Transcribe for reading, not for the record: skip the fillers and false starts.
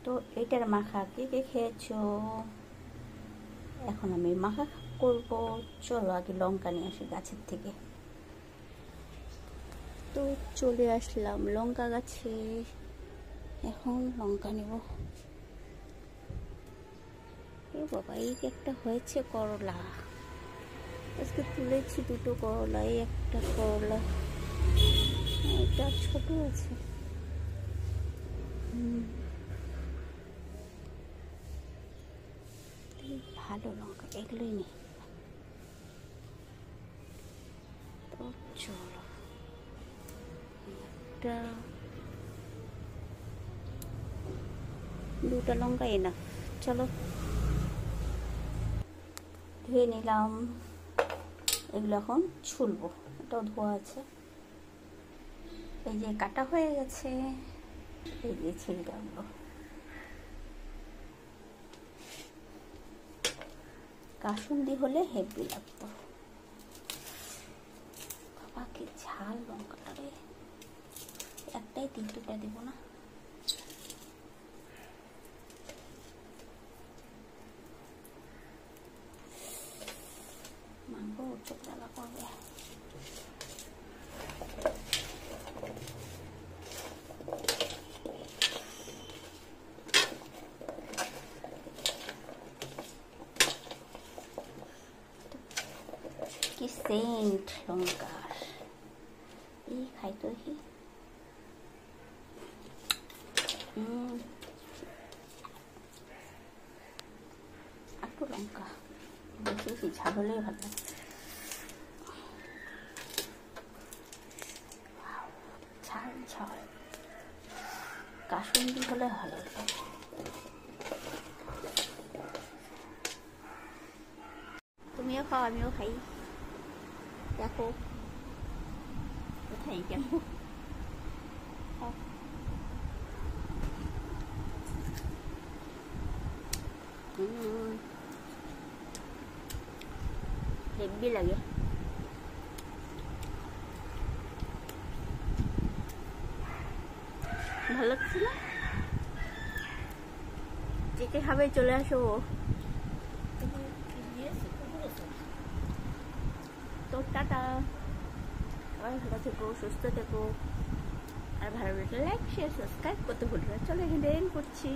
তো এটার মাখা কে কে খেয়েছো? এখন আমি মাখা করব। চলো আগে লঙ্কা নিয়ে আসি গাছের থেকে। তো চলে আসলাম লঙ্কা গাছে, এখন লঙ্কা নেব। এ বাবা, এই একটা হয়েছে করলা, আজকে তুলেছি দুটো করলা। এই একটা করলা, এটা ছোট আছে। ভালো লঙ্কা, এগুলোই নেই। তো চলো, একটা দুটা লঙ্কা এনাফ। চলো ধুয়ে নিলাম, এগুলো এখন ছুলবো। এটাও ধোয়া আছে, এই যে কাটা হয়ে গেছে, এই দিয়ে ছেড়ে দেবো। কাসুন্দি হলে হেভি লাগতো। বাবা কি ঝাল লঙ্কাটা রে, একটাই 3টা দেবো না। মাংস চোখ জ্বালা করবে। কি সেন্ট লঙ্কার, এই খাই তো দেখি। একটু লঙ্কা বেশি বেশি ঝাল হলেই ভালো লাগে। ঝাল ঝাল কাসুন্দি হলে ভালো লাগে। তুমিও খাও, আমিও খাই। দেখো কোথায় কেন হেব্বি লাগে। ভালো লাগছে না? যেতে খাবে চলে আসো। তো টাটা, সবাই ভালো থেকো, সুস্থ থেকো, আর ভালো লাগলে লাইক শেয়ার সাবস্ক্রাইব করতে ভুলবে না। চলো এখানে করছি।